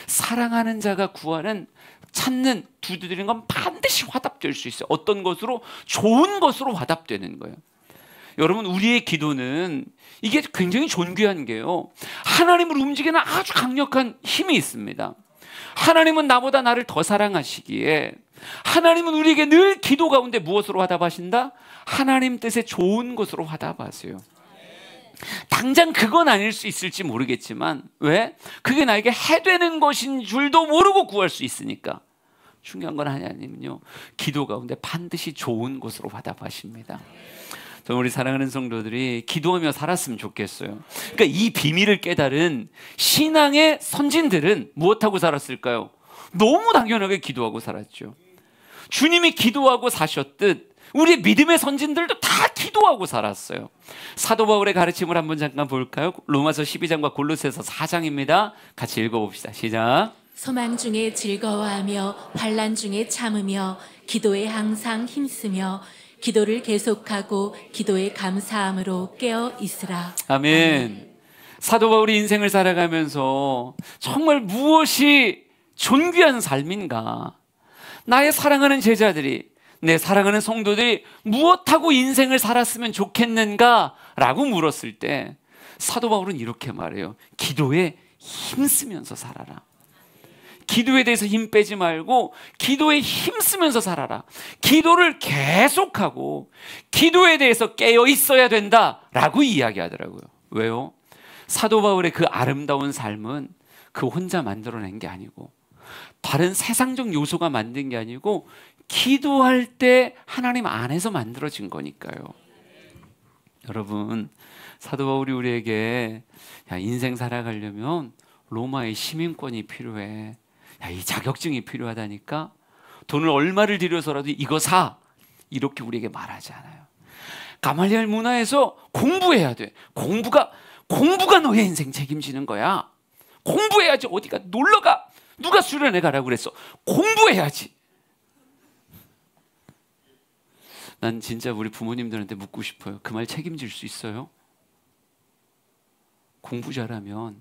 사랑하는 자가 구하는, 찾는, 두드리는 건 반드시 화답될 수 있어요. 어떤 것으로? 좋은 것으로 화답되는 거예요. 여러분, 우리의 기도는 이게 굉장히 존귀한 게요, 하나님을 움직이는 아주 강력한 힘이 있습니다. 하나님은 나보다 나를 더 사랑하시기에 하나님은 우리에게 늘 기도 가운데 무엇으로 화답하신다? 하나님 뜻에 좋은 것으로 화답하세요. 당장 그건 아닐 수 있을지 모르겠지만, 왜? 그게 나에게 해되는 것인 줄도 모르고 구할 수 있으니까. 중요한 건 하나님은요, 기도 가운데 반드시 좋은 것으로 화답하십니다. 저는 우리 사랑하는 성도들이 기도하며 살았으면 좋겠어요. 그러니까 이 비밀을 깨달은 신앙의 선진들은 무엇하고 살았을까요? 너무 당연하게 기도하고 살았죠. 주님이 기도하고 사셨듯 우리 믿음의 선진들도 다 기도하고 살았어요. 사도 바울의 가르침을 한번 잠깐 볼까요? 로마서 12장과 골로새서 4장입니다. 같이 읽어봅시다. 시작. 소망 중에 즐거워하며 환난 중에 참으며 기도에 항상 힘쓰며 기도를 계속하고 기도에 감사함으로 깨어 있으라. 아멘. 사도 바울이 인생을 살아가면서 정말 무엇이 존귀한 삶인가, 나의 사랑하는 제자들이, 내 사랑하는 성도들이 무엇하고 인생을 살았으면 좋겠는가 라고 물었을 때 사도 바울은 이렇게 말해요. 기도에 힘쓰면서 살아라. 기도에 대해서 힘 빼지 말고 기도에 힘쓰면서 살아라. 기도를 계속하고 기도에 대해서 깨어 있어야 된다라고 이야기하더라고요. 왜요? 사도 바울의 그 아름다운 삶은 그 혼자 만들어낸 게 아니고, 다른 세상적 요소가 만든 게 아니고, 기도할 때 하나님 안에서 만들어진 거니까요. 여러분, 사도 바울이 우리에게 인생 살아가려면 로마의 시민권이 필요해, 이 자격증이 필요하다니까, 돈을 얼마를 들여서라도 이거 사, 이렇게 우리에게 말하지 않아요. 가말리엘 문화에서 공부해야 돼. 공부가 너의 인생 책임지는 거야. 공부해야지. 어디가 놀러가, 누가 수련회 가라고 그랬어. 공부해야지. 난 진짜 우리 부모님들한테 묻고 싶어요. 그 말 책임질 수 있어요? 공부 잘하면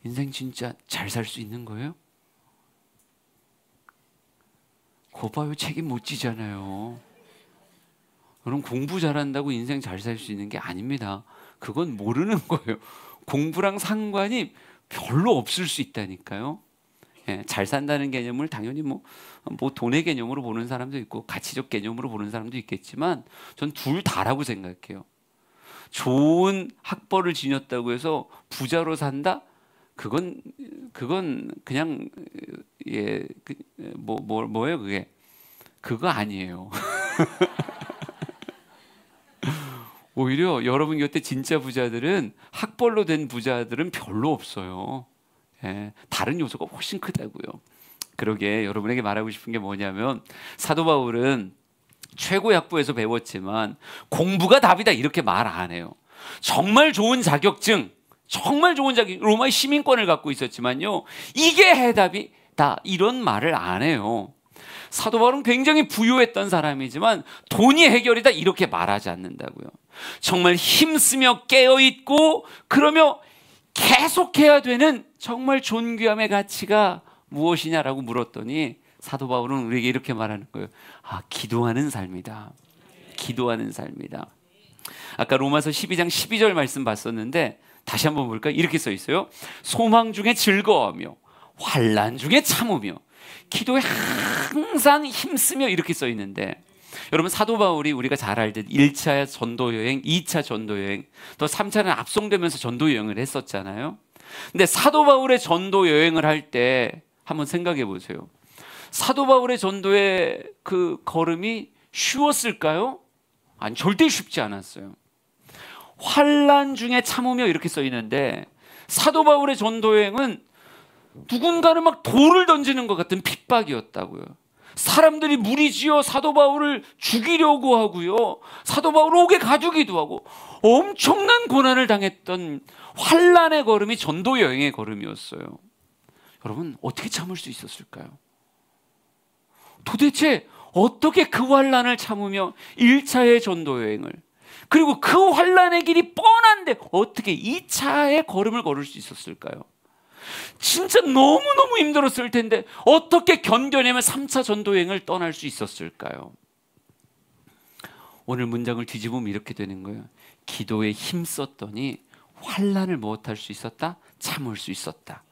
인생 진짜 잘 살 수 있는 거예요? 거 봐요, 책임 못 지잖아요. 여러분, 공부 잘한다고 인생 잘 살 수 있는 게 아닙니다. 그건 모르는 거예요. 공부랑 상관이 별로 없을 수 있다니까요. 예, 잘 산다는 개념을 당연히 뭐 돈의 개념으로 보는 사람도 있고 가치적 개념으로 보는 사람도 있겠지만, 전 둘 다라고 생각해요. 좋은 학벌을 지녔다고 해서 부자로 산다? 그건 그냥 뭐예요 그게? 그거 아니에요. 오히려 여러분 곁에 진짜 부자들은, 학벌로 된 부자들은 별로 없어요. 예, 다른 요소가 훨씬 크다고요. 그러게 여러분에게 말하고 싶은 게 뭐냐면, 사도 바울은 최고의 학부에서 배웠지만 공부가 답이다 이렇게 말 안 해요. 정말 좋은 자격증, 로마의 시민권을 갖고 있었지만요, 이게 해답이 했다 이런 말을 안 해요. 사도 바울은 굉장히 부유했던 사람이지만 돈이 해결이다 이렇게 말하지 않는다고요. 정말 힘쓰며 깨어있고 그러며 계속해야 되는 정말 존귀함의 가치가 무엇이냐라고 물었더니 사도 바울은 우리에게 이렇게 말하는 거예요. 기도하는 삶이다. 기도하는 삶이다. 아까 로마서 12장 12절 말씀 봤었는데 다시 한번 볼까요? 이렇게 써 있어요. 소망 중에 즐거워하며 환난 중에 참으며 기도에 항상 힘쓰며 이렇게 써 있는데, 여러분 사도 바울이 우리가 잘 알듯 1차 전도 여행, 2차 전도 여행, 또 3차는 앞송되면서 전도 여행을 했었잖아요. 근데 사도 바울의 전도 여행을 할 때 한번 생각해 보세요. 사도 바울의 전도의 그 걸음이 쉬웠을까요? 아니, 절대 쉽지 않았어요. 환난 중에 참으며 이렇게 써 있는데, 사도 바울의 전도 여행은 누군가는 막 돌을 던지는 것 같은 핍박이었다고요. 사람들이 무리지어 사도 바울을 죽이려고 하고요, 사도 바울을 옥에 가두기도 하고 엄청난 고난을 당했던 환난의 걸음이 전도 여행의 걸음이었어요. 여러분 어떻게 참을 수 있었을까요? 도대체 어떻게 그 환난을 참으며 1차의 전도 여행을, 그리고 그 환난의 길이 뻔한데 어떻게 2차의 걸음을 걸을 수 있었을까요? 진짜 너무너무 힘들었을 텐데 어떻게 견뎌내면 3차 전도여행을 떠날 수 있었을까요? 오늘 문장을 뒤집으면 이렇게 되는 거예요. 기도에 힘썼더니 환난을 무엇할 수 있었다? 참을 수 있었다.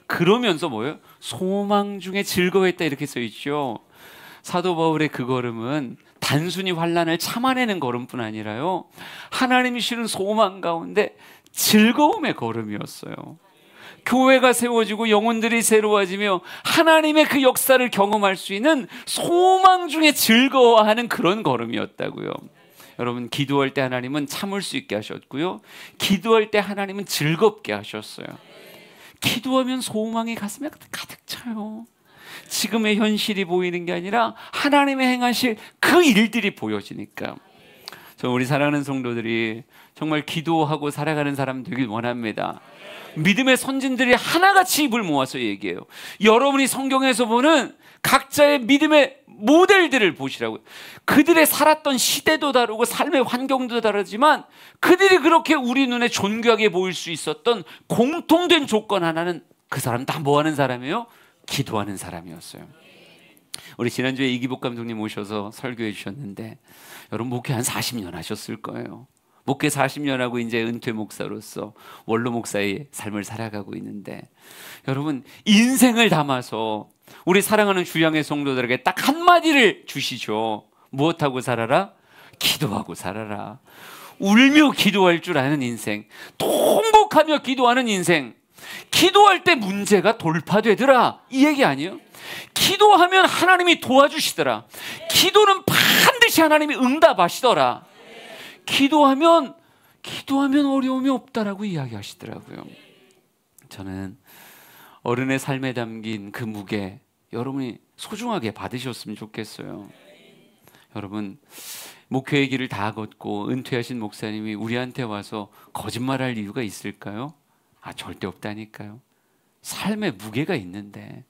그러면서 뭐예요? 소망 중에 즐거워했다 이렇게 써 있죠. 사도 바울의 그 걸음은 단순히 환난을 참아내는 걸음뿐 아니라요, 하나님이 주시는 소망 가운데 즐거움의 걸음이었어요. 교회가 세워지고 영혼들이 새로워지며 하나님의 그 역사를 경험할 수 있는 소망 중에 즐거워하는 그런 걸음이었다고요. 여러분 기도할 때 하나님은 참을 수 있게 하셨고요, 기도할 때 하나님은 즐겁게 하셨어요. 기도하면 소망이 가슴에 가득 차요. 지금의 현실이 보이는 게 아니라 하나님의 행하실 그 일들이 보여지니까. 저 우리 사랑하는 성도들이 정말 기도하고 살아가는 사람 되길 원합니다. 믿음의 선진들이 하나같이 입을 모아서 얘기해요. 여러분이 성경에서 보는 각자의 믿음의 모델들을 보시라고요. 그들의 살았던 시대도 다르고 삶의 환경도 다르지만 그들이 그렇게 우리 눈에 존귀하게 보일 수 있었던 공통된 조건 하나는, 그 사람 다 뭐하는 사람이에요? 기도하는 사람이었어요. 우리 지난주에 이기복 감독님 오셔서 설교해 주셨는데, 여러분 목회 한 40년 하셨을 거예요. 목회 40년 하고 이제 은퇴 목사로서 원로 목사의 삶을 살아가고 있는데, 여러분 인생을 담아서 우리 사랑하는 주양의 성도들에게 딱 한마디를 주시죠. 무엇하고 살아라? 기도하고 살아라. 울며 기도할 줄 아는 인생, 통곡하며 기도하는 인생. 기도할 때 문제가 돌파되더라 이 얘기 아니에요? 기도하면 하나님이 도와주시더라. 기도는 반드시 하나님이 응답하시더라. 기도하면 어려움이 없다라고 이야기하시더라고요. 저는 어른의 삶에 담긴 그 무게, 여러분이 소중하게 받으셨으면 좋겠어요. 여러분 목회의 길을 다 걷고 은퇴하신 목사님이 우리한테 와서 거짓말할 이유가 있을까요? 절대 없다니까요. 삶의 무게가 있는데,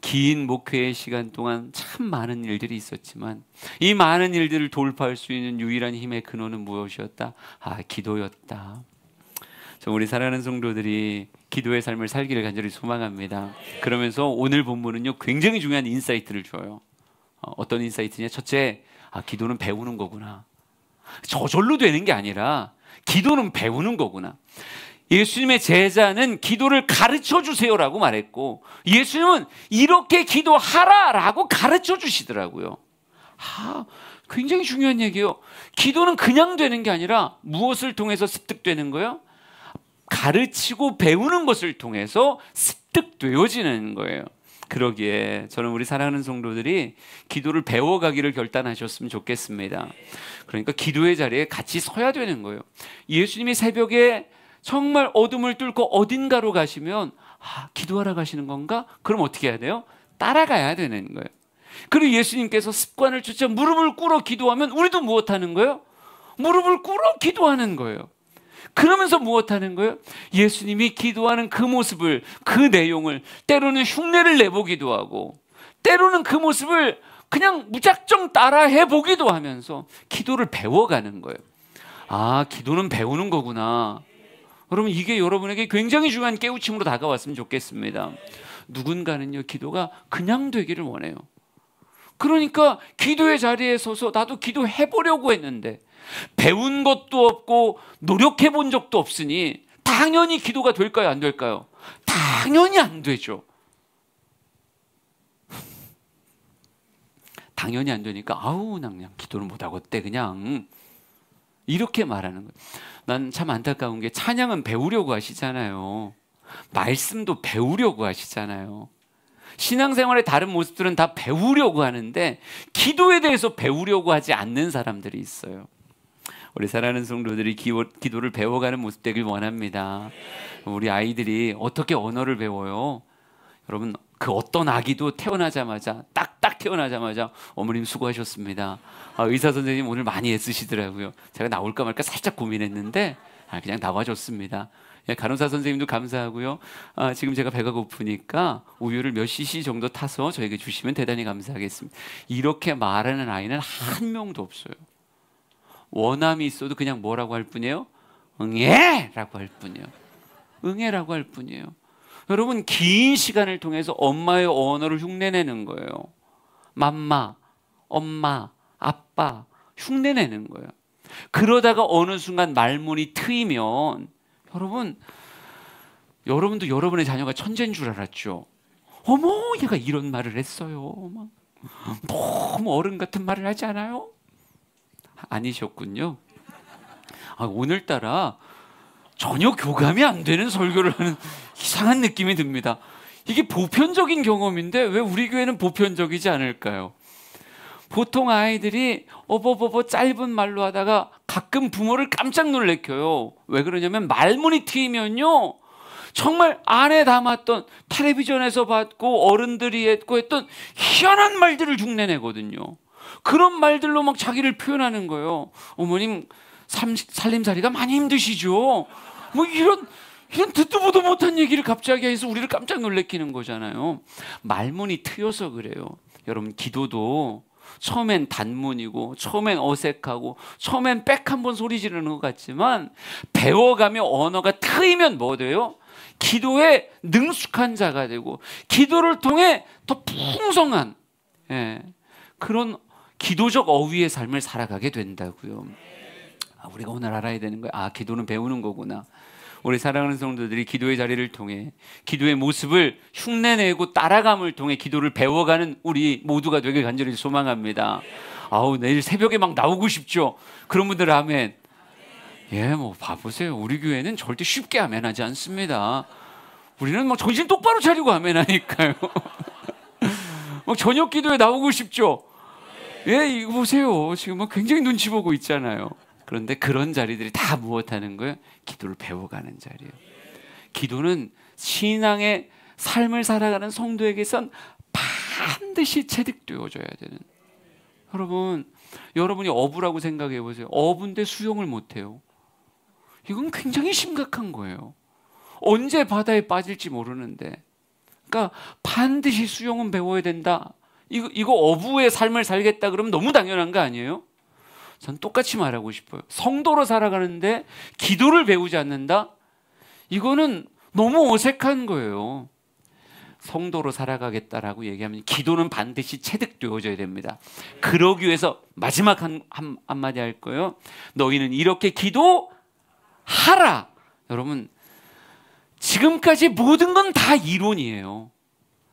긴 목회의 시간 동안 참 많은 일들이 있었지만 이 많은 일들을 돌파할 수 있는 유일한 힘의 근원은 무엇이었다? 기도였다. 우리 사랑하는 성도들이 기도의 삶을 살기를 간절히 소망합니다. 그러면서 오늘 본문은요 굉장히 중요한 인사이트를 줘요. 어떤 인사이트냐? 첫째, 기도는 배우는 거구나. 저절로 되는 게 아니라 기도는 배우는 거구나. 예수님의 제자는 기도를 가르쳐 주세요라고 말했고, 예수님은 이렇게 기도하라라고 가르쳐 주시더라고요. 굉장히 중요한 얘기예요. 기도는 그냥 되는 게 아니라 무엇을 통해서 습득되는 거예요? 가르치고 배우는 것을 통해서 습득되어지는 거예요. 그러기에 저는 우리 사랑하는 성도들이 기도를 배워가기를 결단하셨으면 좋겠습니다. 그러니까 기도의 자리에 같이 서야 되는 거예요. 예수님이 새벽에 정말 어둠을 뚫고 어딘가로 가시면 기도하러 가시는 건가? 그럼 어떻게 해야 돼요? 따라가야 되는 거예요. 그리고 예수님께서 습관을 쫓아 무릎을 꿇어 기도하면 우리도 무엇하는 거예요? 무릎을 꿇어 기도하는 거예요. 그러면서 무엇하는 거예요? 예수님이 기도하는 그 모습을, 그 내용을 때로는 흉내를 내보기도 하고 때로는 그 모습을 그냥 무작정 따라해 보기도 하면서 기도를 배워가는 거예요. 아, 기도는 배우는 거구나. 여러분, 이게 여러분에게 굉장히 중요한 깨우침으로 다가왔으면 좋겠습니다. 누군가는요, 기도가 그냥 되기를 원해요. 그러니까 기도의 자리에 서서 나도 기도해 보려고 했는데 배운 것도 없고 노력해 본 적도 없으니 당연히 기도가 될까요, 안 될까요? 당연히 안 되죠. 당연히 안 되니까 아우, 나 그냥 기도를 못하고 어때, 그냥 이렇게 말하는 거예요. 난 참 안타까운 게 찬양은 배우려고 하시잖아요. 말씀도 배우려고 하시잖아요. 신앙생활의 다른 모습들은 다 배우려고 하는데 기도에 대해서 배우려고 하지 않는 사람들이 있어요. 우리 사랑하는 성도들이 기도를 배워가는 모습 되길 원합니다. 우리 아이들이 어떻게 언어를 배워요? 여러분, 그 어떤 아기도 태어나자마자 딱딱 태어나자마자 어머님 수고하셨습니다. 의사 선생님 오늘 많이 애쓰시더라고요. 제가 나올까 말까 살짝 고민했는데 그냥 나와줬습니다. 간호사 선생님도 감사하고요. 지금 제가 배가 고프니까 우유를 몇 cc 정도 타서 저에게 주시면 대단히 감사하겠습니다. 이렇게 말하는 아이는 한 명도 없어요. 원함이 있어도 그냥 뭐라고 할 뿐이에요? 응애라고 할 뿐이에요. 응애라고 할 뿐이에요. 여러분, 긴 시간을 통해서 엄마의 언어를 흉내내는 거예요. 맘마, 엄마, 아빠 흉내내는 거예요. 그러다가 어느 순간 말문이 트이면 여러분도 여러분의 자녀가 천재인 줄 알았죠. 어머, 얘가 이런 말을 했어요. 막 너무 어른 같은 말을 하지 않아요? 아니셨군요. 오늘따라 전혀 교감이 안 되는 설교를 하는 이상한 느낌이 듭니다. 이게 보편적인 경험인데 왜 우리 교회는 보편적이지 않을까요? 보통 아이들이 어버버버 짧은 말로 하다가 가끔 부모를 깜짝 놀래켜요. 왜 그러냐면 말문이 트이면요, 정말 안에 담았던 텔레비전에서 봤고 어른들이 했던 희한한 말들을 흉내내거든요. 그런 말들로 막 자기를 표현하는 거예요. 어머님 살림살이가 많이 힘드시죠? 뭐 이런 듣도 보도 못한 얘기를 갑자기 해서 우리를 깜짝 놀래키는 거잖아요. 말문이 트여서 그래요. 여러분, 기도도 처음엔 단문이고 처음엔 어색하고 처음엔 빽 한 번 소리 지르는 것 같지만 배워가며 언어가 트이면 뭐 돼요? 기도에 능숙한 자가 되고 기도를 통해 더 풍성한 그런 기도적 어휘의 삶을 살아가게 된다고요. 우리가 오늘 알아야 되는 거야. 기도는 배우는 거구나. 우리 사랑하는 성도들이 기도의 자리를 통해 기도의 모습을 흉내내고 따라감을 통해 기도를 배워가는 우리 모두가 되길 간절히 소망합니다. 내일 새벽에 막 나오고 싶죠? 그런 분들 아멘. 봐보세요. 우리 교회는 절대 쉽게 아멘하지 않습니다. 우리는 막 정신 똑바로 차리고 아멘하니까요. 막 저녁 기도에 나오고 싶죠? 이거 보세요. 지금 막 굉장히 눈치 보고 있잖아요. 그런데 그런 자리들이 다 무엇하는 거예요? 기도를 배워가는 자리예요. 기도는 신앙의 삶을 살아가는 성도에게선 반드시 체득되어져야 되는. 여러분이 어부라고 생각해 보세요. 어부인데 수영을 못해요. 이건 굉장히 심각한 거예요. 언제 바다에 빠질지 모르는데. 그러니까 반드시 수영은 배워야 된다. 이거 어부의 삶을 살겠다 그러면 너무 당연한 거 아니에요? 전 똑같이 말하고 싶어요. 성도로 살아가는데 기도를 배우지 않는다? 이거는 너무 어색한 거예요. 성도로 살아가겠다라고 얘기하면 기도는 반드시 체득되어져야 됩니다. 그러기 위해서 마지막 한마디 할 거예요. 너희는 이렇게 기도하라. 여러분, 지금까지 모든 건 다 이론이에요.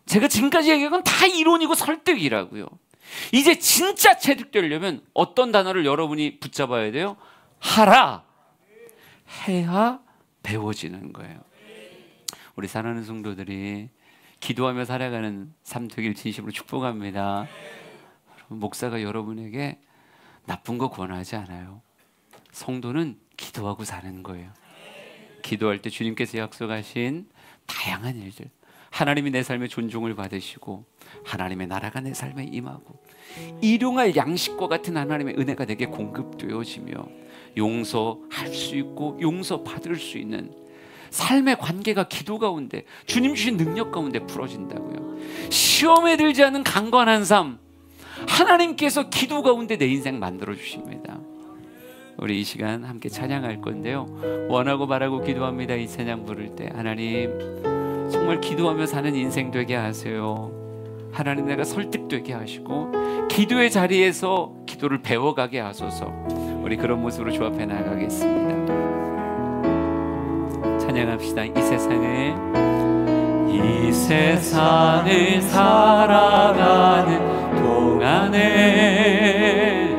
제가 지금까지 얘기한 건 다 이론이고 설득이라고요. 이제 진짜 체득되려면 어떤 단어를 여러분이 붙잡아야 돼요? 하라. 해야 배워지는 거예요. 우리 사랑하는 성도들이 기도하며 살아가는 삶 되길 진심으로 축복합니다. 목사가 여러분에게 나쁜 거 권하지 않아요. 성도는 기도하고 사는 거예요. 기도할 때 주님께서 약속하신 다양한 일들, 하나님이 내 삶에 존중을 받으시고 하나님의 나라가 내 삶에 임하고 일용할 양식과 같은 하나님의 은혜가 내게 공급되어지며 용서할 수 있고 용서받을 수 있는 삶의 관계가 기도 가운데 주님 주신 능력 가운데 풀어진다고요. 시험에 들지 않은 강건한 삶, 하나님께서 기도 가운데 내 인생 만들어 주십니다. 우리 이 시간 함께 찬양할 건데요, 원하고 바라고 기도합니다. 이 찬양 부를 때 하나님 정말 기도하며 사는 인생 되게 하세요. 하나님 내가 설득되게 하시고 기도의 자리에서 기도를 배워가게 하소서. 우리 그런 모습으로 조합해 나가겠습니다. 찬양합시다. 이 세상을 살아가는 동안에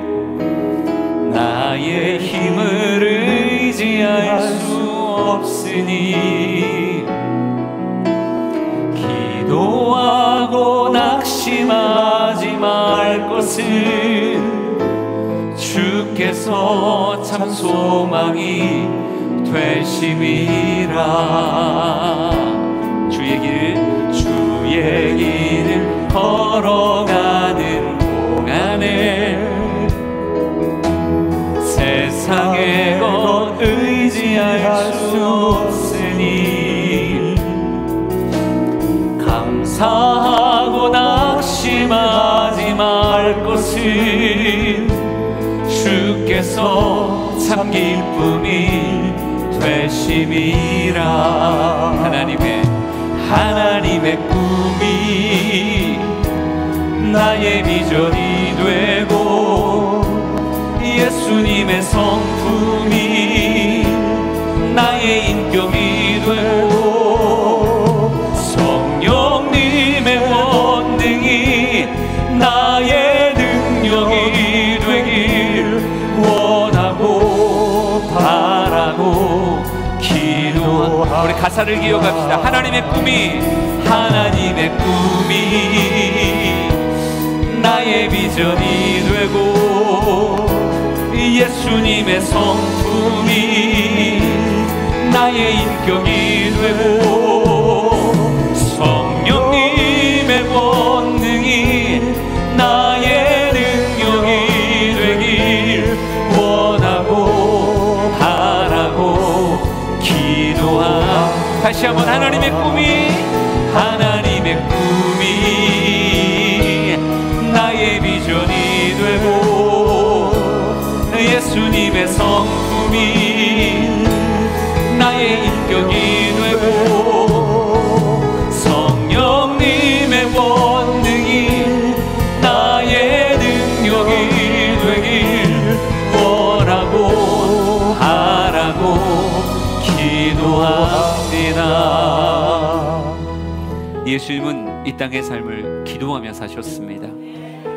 나의 힘을 의지할 수 없으니 기도하고 낙심하지 말 것은 주께서 참 소망이 되심이라. 주의 길을 걸어가는 동안에 세상의 것 의지할 수 없으니 감사하고 낙심하지 말 것은 주께서 참 기쁨이 되심이라. 하나님의 꿈이 나의 비전이 되고 예수님의 성품이 나의 인격이 되고 성령님의 권능이 나의 능력이 되길 원하고 바라고 기도합니다. 우리 가사를 기억합시다. 하나님의 꿈이 나의 비전이 되고 예수님의 성품이 나의 인격이 되고 성령님의 권능이 나의 능력이 되길 원하고 바라고 기도합니다. 다시 한번 하나님의 꿈이 나의 비전이 되고 예수님의 성품이 나의 인격이 되고 성령님의 권능이 나의 능력이 되길 원하고 바라고 기도합니다. 예수님은 이 땅의 삶을 기도하며 사셨습니다.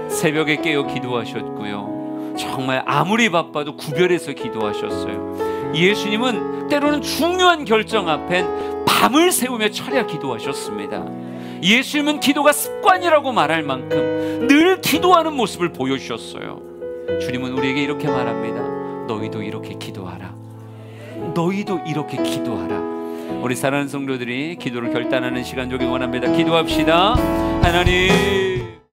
새벽에 깨어 기도하셨고요, 정말 아무리 바빠도 구별해서 기도하셨어요. 예수님은 때로는 중요한 결정 앞엔 밤을 새우며 철야 기도하셨습니다. 예수님은 기도가 습관이라고 말할 만큼 늘 기도하는 모습을 보여주셨어요. 주님은 우리에게 이렇게 말합니다. 너희도 이렇게 기도하라. 너희도 이렇게 기도하라. 우리 사랑하는 성도들이 기도를 결단하는 시간 되길 원합니다. 기도합시다. 하나님,